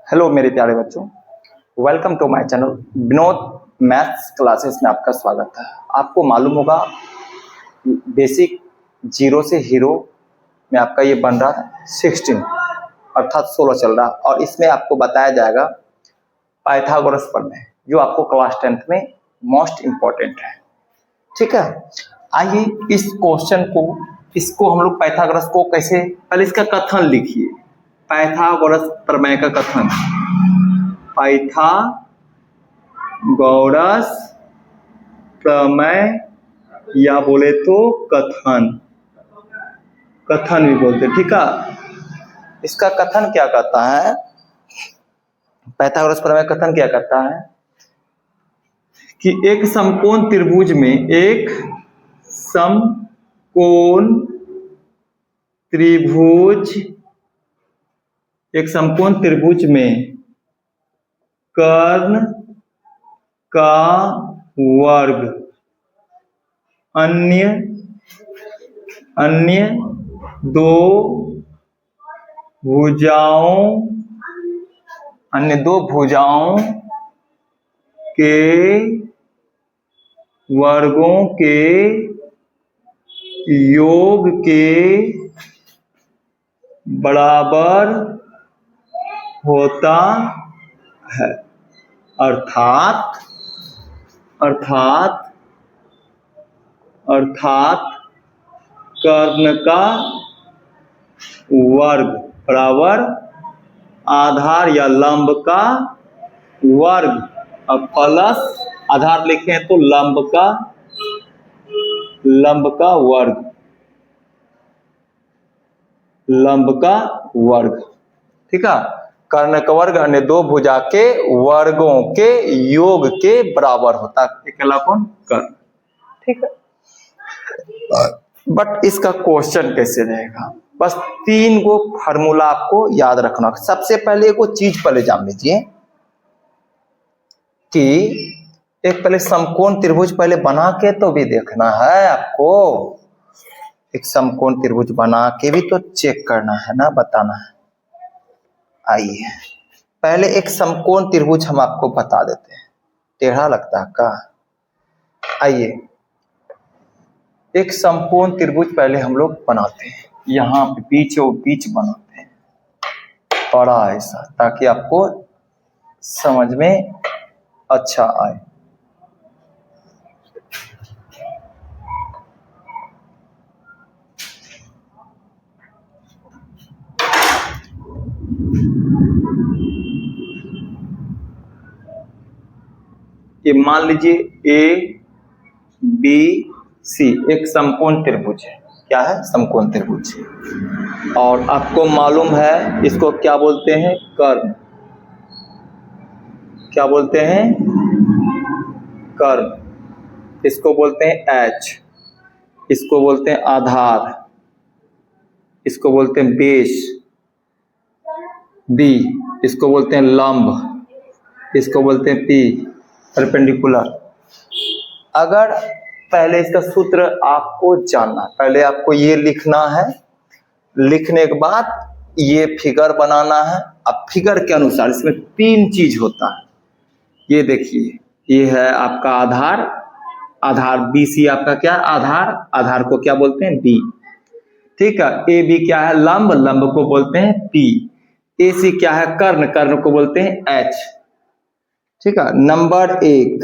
Hello मेरे प्यारे बच्चों, welcome to my channel Vinod maths classes में आपका स्वागत है। आपको मालूम होगा बेसिक जीरो से हीरो में आपका ये बन रहा है 16 अर्थात 16 चल रहा है और इसमें आपको बताया जाएगा पाइथागोरस प्रमेय जो आपको क्लास 10th में मोस्ट इम्पोर्टेंट है। ठीक है, आइए इस क्वेश्चन को इसको हम लोग पाइथागोरस को कैसे, पहले इसका कथन लिखिए। पाइथागोरस प्रमेय का कथन, पाइथागोरस प्रमेय या बोले तो कथन भी बोलते। ठीक है, इसका कथन क्या कहता है? पाइथागोरस प्रमेय कथन क्या कहता है कि एक समकोण त्रिभुज में कर्ण का वर्ग अन्य दो भुजाओं के वर्गों के योग के बराबर होता है। अर्थात कर्ण का वर्ग बराबर आधार या लंब का वर्ग, अब प्लस आधार लिखे हैं तो लंब का वर्ग। ठीक है, कर्ण का वर्ग अन्य दो भुजा के वर्गों के योग के बराबर होता है। अकेला कौन? कर्ण। ठीक है, बट इसका क्वेश्चन कैसे रहेगा? बस 3 गो फार्मूला आपको याद रखना। सबसे पहले एक चीज पहले जान लीजिए कि एक पहले समकोण त्रिभुज पहले बना के तो भी देखना है आपको। एक समकोण त्रिभुज बना के भी तो चेक करना है ना, बताना है। आइए पहले एक समकोण त्रिभुज हम आपको बता देते हैं। टेढ़ा लगता है का? आइए एक समकोण त्रिभुज पहले हम लोग बनाते हैं। यहाँ पे बीच बनाते हैं बड़ा ऐसा, ताकि आपको समझ में अच्छा आए। ये मान लीजिए ए बी सी एक समकोण त्रिभुज है। क्या है? समकोण त्रिभुज। और आपको मालूम है इसको क्या बोलते हैं? कर्ण। क्या बोलते हैं? कर्ण। इसको बोलते हैं एच, इसको बोलते हैं आधार, इसको बोलते हैं बेस बी, इसको बोलते हैं लंब, इसको बोलते हैं पी परपेंडिकुलर। अगर पहले इसका सूत्र आपको जानना, पहले आपको ये लिखना है। लिखने के बाद ये फिगर बनाना है। अब फिगर के अनुसार इसमें 3 चीज होता है। ये देखिए, ये है आपका आधार बी सी आपका क्या? आधार को क्या बोलते हैं? बी। ठीक है, ए बी क्या है? लंब को बोलते हैं पी। ए सी क्या है? कर्ण को बोलते हैं एच। ठीक है, नंबर 1,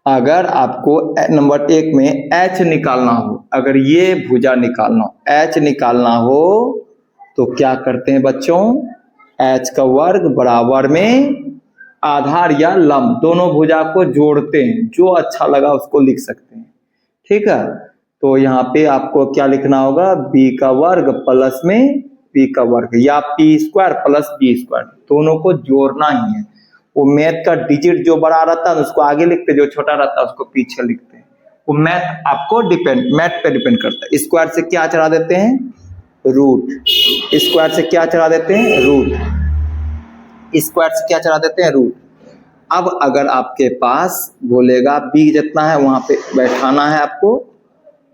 अगर आपको नंबर 1 में एच निकालना हो, अगर ये भुजा निकालना हो, एच निकालना हो, तो क्या करते हैं बच्चों? एच का वर्ग बराबर में आधार या लंब दोनों भुजा को जोड़ते हैं। जो अच्छा लगा उसको लिख सकते हैं। ठीक है, तो यहाँ पे आपको क्या लिखना होगा? बी का वर्ग प्लस में पी का वर्ग, या P square plus B square, दोनों को जोड़ना ही है। वो मैथ का डिजिट जो बड़ा रहता है उसको आगे लिखते, जो छोटा रहता है उसको पीछे लिखते हैं। वो मैथ आपको मैथ पे डिपेंड करता है। स्क्वायर से क्या चढ़ा देते हैं? रूट। स्क्वायर से क्या चढ़ा देते हैं? रूट। स्क्वायर से क्या चढ़ा देते हैं? रूट। अब अगर आपके पास बोलेगा बी जितना है वहां पे बैठाना है आपको,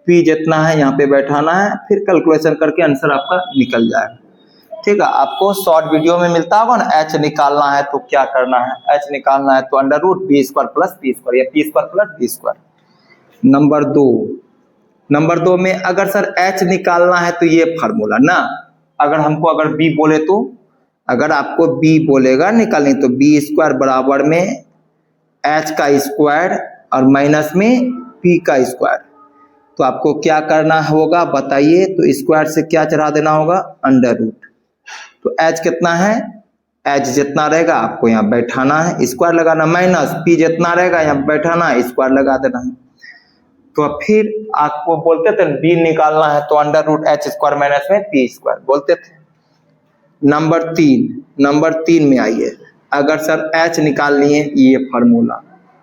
पी जितना है यहाँ पे बैठाना है, फिर कैलकुलेशन करके आंसर आपका निकल जाएगा। ठीक है, आपको शॉर्ट वीडियो में मिलता होगा ना, एच निकालना है तो क्या करना है, एच निकालना है तो under root B square plus P square या P square plus B square. Number दो में अगर सर एच निकालना है तो ये फार्मूला ना, अगर बी बोले तो, अगर आपको बी बोलेगा निकालने तो बी स्क्वायर बराबर में एच का स्क्वायर और माइनस में पी का स्क्वायर। तो आपको क्या करना होगा बताइए, तो स्क्वायर से क्या चढ़ा देना होगा, अंडर रूट। तो एच कितना है, एच जितना रहेगा आपको यहाँ बैठाना है, स्क्वायर लगाना, माइनस पी जितना रहेगा यहाँ बैठाना है, स्क्वायर लगा देना है। तो फिर आपको बोलते थे बी निकालना है तो under root h square minus में पी स्क्वायर बोलते थे। नंबर तीन में आइए, अगर सर एच निकाल लिए ये फार्मूला,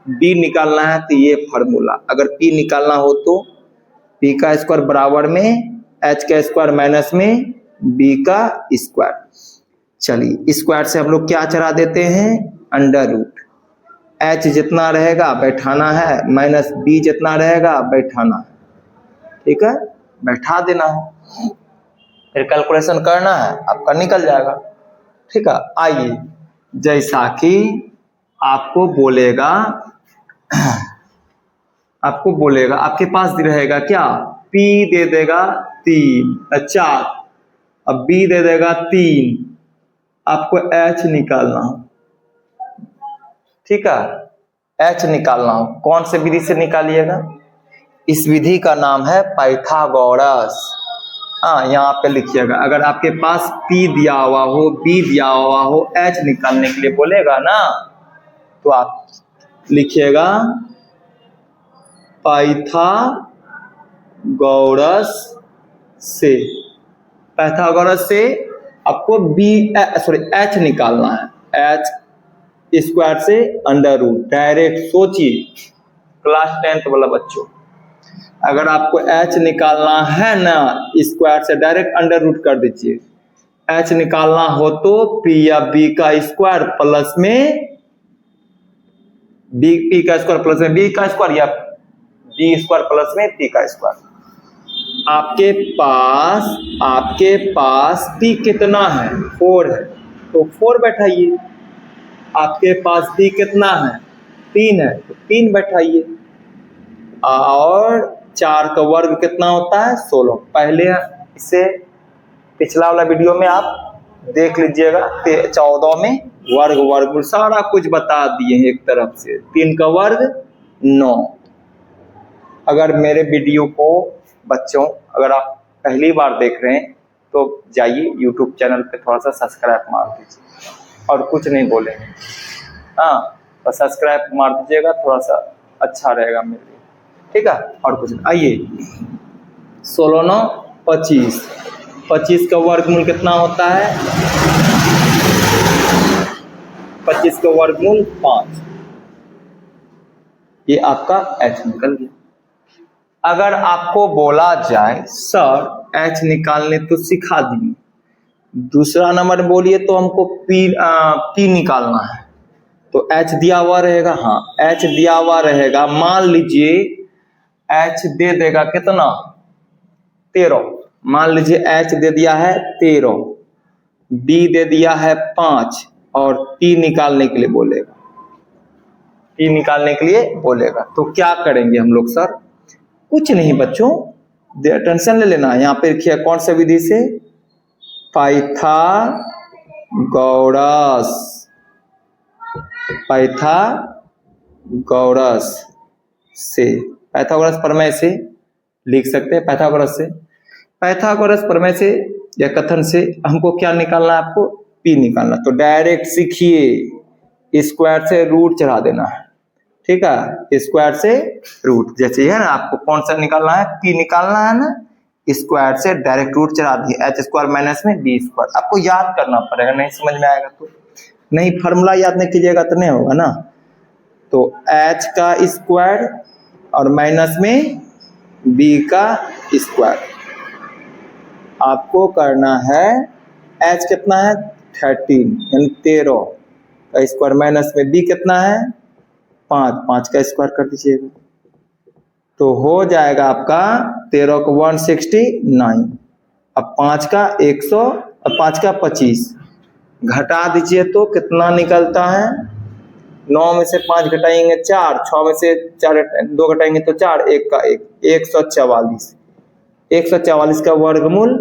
बी निकालना है तो ये फार्मूला, अगर पी निकालना हो तो पी का स्क्वायर बराबर में एच का स्क्वायर माइनस में बी का स्क्वायर। चलिए स्क्वायर से हम लोग क्या चढ़ा देते हैं, अंडर रूट, एच जितना रहेगा बैठाना है, माइनस बी जितना रहेगा बैठाना है, ठीक है, बैठा देना है, फिर कैलकुलेशन करना है, आपका निकल जाएगा। ठीक है, आइए जैसा कि आपको बोलेगा आपके पास रहेगा क्या, P दे देगा 3 4, अब B दे देगा 3, आपको H निकालना हो, ठीक है, H निकालना हो, कौन से विधि से निकालिएगा, इस विधि का नाम है पाइथागोरस। हाँ यहाँ पे लिखिएगा, अगर आपके पास P दिया हुआ हो, B दिया हुआ हो, H निकालने के लिए बोलेगा ना, तो आप लिखिएगा पाइथागोरस से आपको H निकालना है, H स्क्वायर से अंडर रूट, डायरेक्ट सोचिए क्लास 10th वाला बच्चों, अगर आपको H निकालना है ना स्क्वायर से डायरेक्ट अंडर रूट कर दीजिए, H निकालना हो तो P या B का स्क्वायर प्लस में P का स्क्वायर प्लस में B का स्क्वायर या B स्क्वायर प्लस में P का स्क्वायर। आपके पास P कितना है, 4 है, तो 4 बैठाइए, आपके पास B कितना है, 3 है, तो 3 बैठाइए, और 4 का वर्ग कितना होता है, 16। पहले इसे पिछला वाला वीडियो में आप देख लीजिएगा, 14 में वर्ग सारा कुछ बता दिए हैं एक तरफ से, 3 का वर्ग 9। अगर मेरे वीडियो को बच्चों अगर आप पहली बार देख रहे हैं तो जाइए YouTube चैनल पे थोड़ा सा सब्सक्राइब मार दीजिए, और कुछ नहीं बोलेंगे, हाँ तो सब्सक्राइब मार दीजिएगा, थोड़ा सा अच्छा रहेगा मेरे लिए, ठीक है, और कुछ नहीं। आइए 16 9 25, 25 का वर्गमूल कितना होता है, 25 का वर्गमूल 5, ये आपका H निकल गया। अगर आपको बोला जाए सर H निकालने तो सिखा दिए, दूसरा नंबर बोलिए तो हमको P निकालना है, तो H दिया हुआ रहेगा, हाँ H दिया हुआ रहेगा, मान लीजिए H दे देगा कितना, 13, मान लीजिए H दे दिया है 13, B दे दिया है 5, और P निकालने के लिए बोलेगा, तो क्या करेंगे हम लोग सर, कुछ नहीं बच्चों, टेंशन ले लेना, यहाँ पे लिखिए कौन सा विधि से, पाइथागोरस प्रमेय से लिख सकते हैं, पाइथागोरस प्रमेय से या कथन से हमको क्या निकालना है, आपको P निकालना, तो डायरेक्ट सीखिए, स्क्वायर से रूट चढ़ा देना है, ठीक है, स्क्वायर से रूट, जैसे है ना, आपको कौन सा निकालना है, P निकालना है ना, स्क्वायर से डायरेक्ट रूट चढ़ा दिए, H स्क्वायर माइनस में B स्क्वायर, आपको याद करना पड़ेगा, नहीं समझ में आएगा तो नहीं, फार्मूला याद नहीं कीजिएगा तो नहीं होगा ना, तो H का स्क्वायर और माइनस में B का स्क्वायर, आपको करना है, H कितना है 13 यानी 13 का स्क्वायर माइनस में B कितना है 5 का स्क्वायर कर दीजिएगा, तो हो जाएगा आपका 13 को 169, अब 5 का और 5 का 25, घटा दीजिए तो कितना निकलता है, 9 में से 5 घटाएंगे 4, 6 में से 4 2 घटाएंगे तो 4, 1 का 1, 144। 144 का वर्गमूल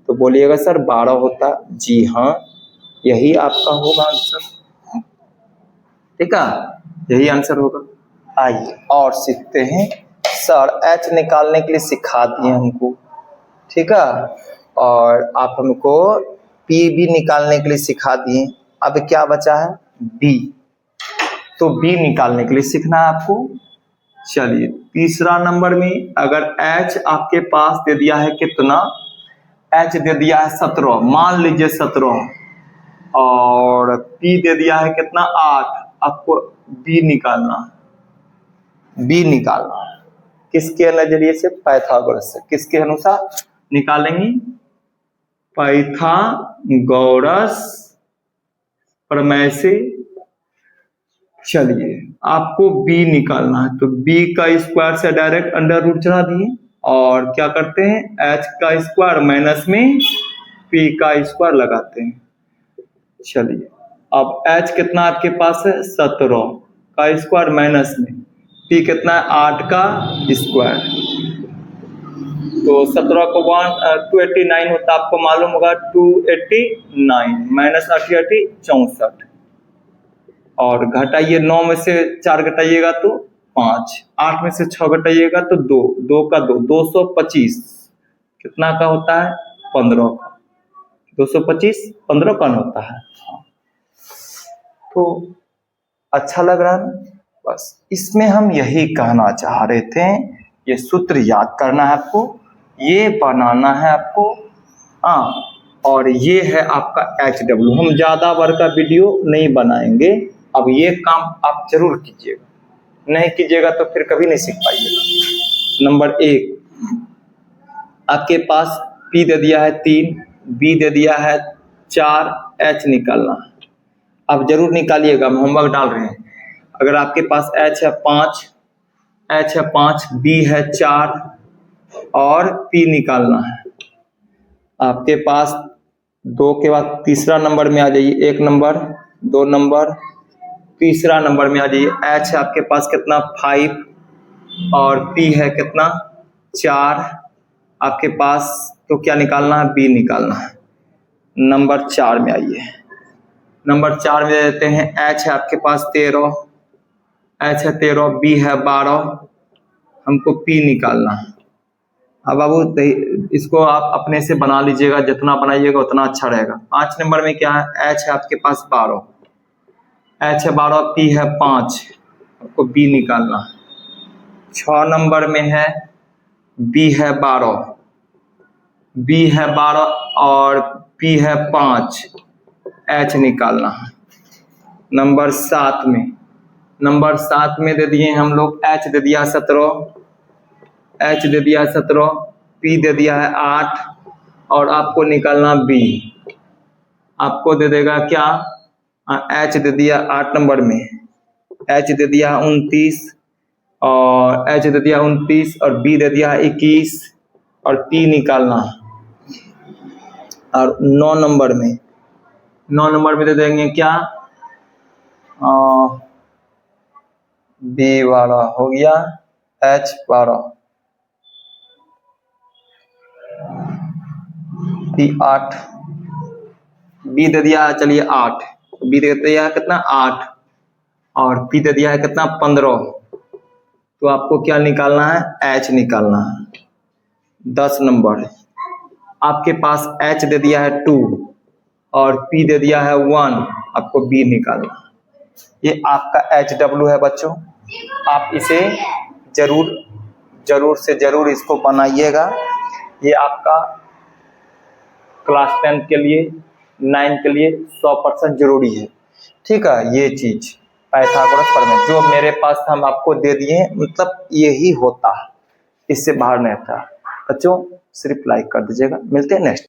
तो बोलिएगा सर 12 होता। जी हाँ, यही आपका होगा आंसर। ठीक है, यही आंसर होगा। आइए और सीखते हैं। सर h निकालने के लिए सिखा दिए हमको, ठीक है, और आप हमको p भी निकालने के लिए सिखा दिए। अब क्या बचा है, b, तो b निकालने के लिए सीखना है आपको। चलिए तीसरा नंबर में अगर h आपके पास दे दिया है कितना, h दे दिया है 17, मान लीजिए 17, और p दे दिया है कितना 8, आपको b निकालना है। b निकालना है किसके नजरिए से, पाइथागोरस से। किसके अनुसार निकालेंगे, पाइथागोरस प्रमेय से। चलिए आपको b निकालना है, तो b का स्क्वायर से डायरेक्ट अंडर रूट चढ़ा दिए, और क्या करते हैं, h का स्क्वायर माइनस में p का स्क्वायर लगाते हैं। चलिए अब h कितना आपके पास है, 17 का स्क्वायर माइनस में p कितना है, 8 का स्क्वायर, तो 17 को 289 होता, आपको मालूम होगा 289 माइनस 88 64, और घटाइए 9 में से 4 घटाइएगा तो 5, 8 में से 6 घटाइएगा तो 2, 2 का 2, 225 कितना का होता है, 15 का, 225 15 का होता है। तो अच्छा लग रहा है ना, बस इसमें हम यही कहना चाह रहे थे। ये सूत्र याद करना है आपको, ये बनाना है आपको, हाँ, और ये है आपका HW। हम ज़्यादा बार का वीडियो नहीं बनाएंगे, अब ये काम आप जरूर कीजिएगा, नहीं कीजिएगा तो फिर कभी नहीं सीख पाइएगा। नंबर 1 आपके पास P दे दिया है 3, B दे दिया है 4, H निकालना है। आप जरूर निकालिएगा, हम होमवर्क डाल रहे हैं। अगर आपके पास H है 5, B है 4 और P निकालना है। आपके पास 2 के बाद तीसरा नंबर में आ जाइए, 1 नंबर, 2 नंबर, तीसरा नंबर में आ जाइए। H है आपके पास कितना 5 और P है कितना 4 आपके पास, तो क्या निकालना है, B निकालना है। नंबर 4 में आइए, नंबर 4 में देते हैं H है आपके पास 13, H है 13, B है 12, हमको P निकालना है। अब बाबू इसको आप अपने से बना लीजिएगा, जितना बनाइएगा उतना अच्छा रहेगा। 5 नंबर में क्या है, H है आपके पास 12, H है 12, P है 5, आपको B निकालना है। 6 नंबर में है B है 12, B है 12 और P है 5, H निकालना है। नंबर 7 में दे दिए हम लोग, H दे दिया 17, H दे दिया 17, P दे दिया है 8 और आपको निकालना B। आपको दे देगा क्या, H दे दिया 8 नंबर में, H दे दिया 29 और H दे दिया 29 और B दे दिया 21 और P निकालना। और 9 नंबर में दे देंगे क्या, B 12 हो गया, H 12, P 8, B दे दिया चलिए 8, B दे दिया है कितना 8 और P दे दिया है कितना 15, तो आपको क्या निकालना है, H निकालना है। 10 नंबर आपके पास H दे दिया है 2 और P दे दिया है 1, आपको B निकालना है। ये आपका HW है बच्चों, आप इसे जरूर से जरूर इसको बनाइएगा। ये आपका क्लास 10 के लिए, 9 के लिए 100% जरूरी है। ठीक है, ये चीज पाइथागोरस प्रमेय जो मेरे पास हम आपको दे दिए, मतलब यही होता है, इससे बाहर नहीं था। बच्चों सिर्फ लाइक कर दीजिएगा, मिलते हैं नेक्स्ट।